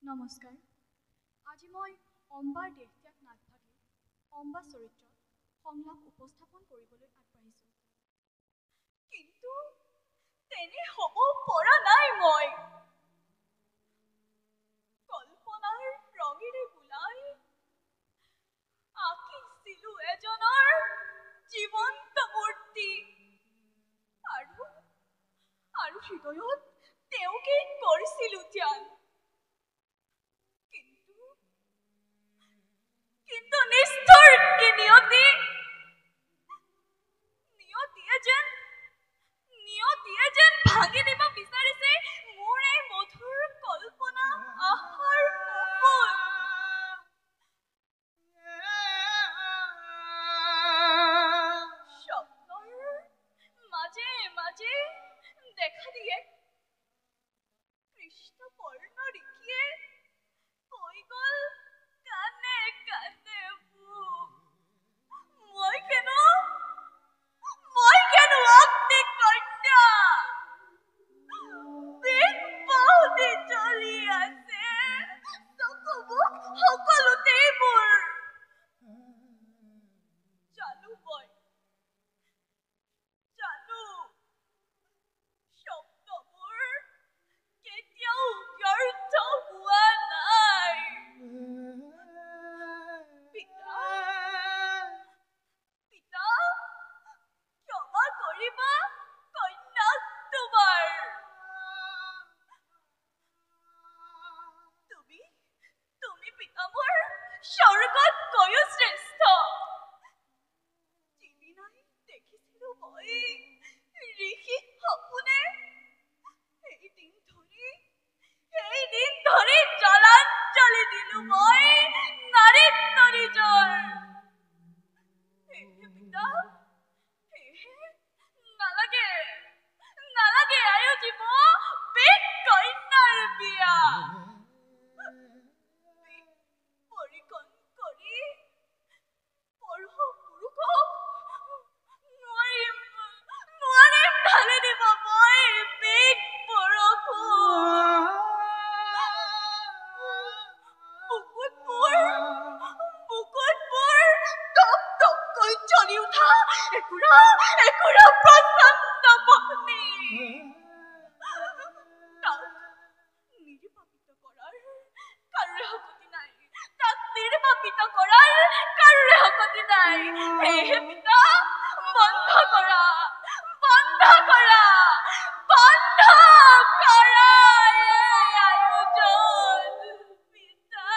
নমস্কাৰ। আজি মই অম্বাৰ দেশত্যাগ নাটভাগে অম্বা চৰিত্ৰত সংলাপ উপস্থাপন কৰিবলৈ আগবাঢ়িছোঁ। কিন্তু তেনে হ'ব পৰা নাই। মই কল্পনাৰ ৰঙেৰে বুলাই আঁকিছিলো এজনৰ জীৱন্ত মূৰ্তি আৰু হৃদয়ত তেওঁকে কৰিছিলো ধ্যান। কিন্তু নিষ্ঠুৰ কি নিয়তিয়ে যেন ভাঙি দিব বিচাৰিছে মোৰ এই মধুৰ কল্পনা আহাৰ মুকুল। স্বপ্নৰ মাজে মাজে দেখা দিয়ে কৃষ্ণপৰ্ণ ঋষিয়ে কৈ গল কানে কানে মই কেন অগ্নি কন্যা বিপদে চলি আছে চকুমুখ সকলোতেই মোৰ জানো শব্দবোৰ কেতিয়াও ব্যৰ্থ হোৱা নাই। পিতা ক্ষমা কৰিবা কন্যাক তোমাৰ। তুমি পিতা মোৰ স্বৰ্গতকৈও শ্ৰেষ্ঠ। যিদিনাই দেখিছিলো মই ঋষি সপোনে সেইদিন ধৰি জলাঞ্জলি দিলো মই নাৰীত্ব নিজৰ। পিতা নালাগে আয়োজিব বিষ কন্যাৰ বিয়া। পৰীক্ষণ কৰি পৰপুৰুষক নোৱাৰিম ঢালি দিব মই বিষ বৰষুণ। বুকুতবোৰ টপ টপকৈ জ্বলি উঠা একুৰা প্ৰচণ্ড বহ্নি। তাক নিৰ্বাপিত কৰাৰ কাৰোৰে শক্তি নাই। সেয়েহে পিতা বন্ধ কৰা এই আয়োজন। পিতা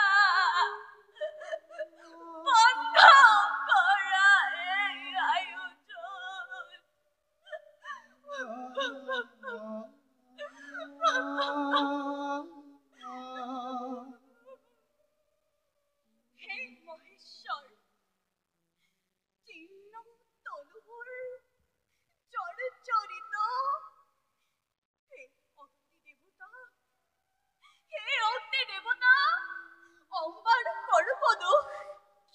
বন্ধ কৰা এই আয়োজন। হে মহেশ্বৰ, জীৰ্ণ তনুবোৰ জৰ্জৰিত। হে অগ্নি দেৱতা অম্বাৰ সৰ্বদোষ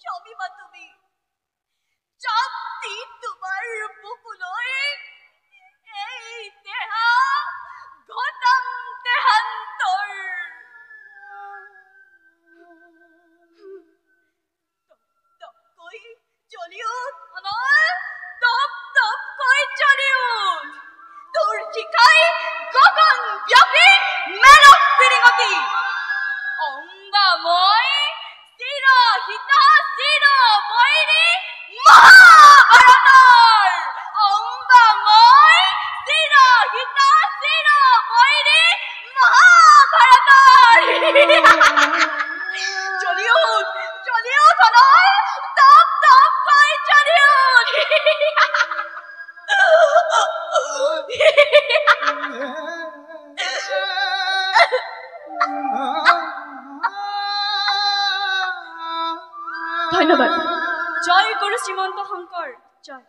ক্ষমিবা তুমি। চাপ দি তোমাৰ বুকুলৈ এই দেহা ঘটাম দেহান্তৰ। তপকৈ জ্বলি উঠ অনল, তপকৈ জ্বলি উঠ। তোৰ শিখাই গগন ব্যাপী মেলক বিৰিঙতি। অম্বা মই চিৰহিতা চিৰ বৈৰী মহাভাৰতৰ। অম্বা মই চিৰহিতা চিৰ বৈৰী মহাভাৰতৰ। জ্বলি উঠ অনল, তপকৈ জ্বলি উঠ। ধন্যবাদ। জয় গুৰু শ্ৰীমন্ত শংকৰ জয়।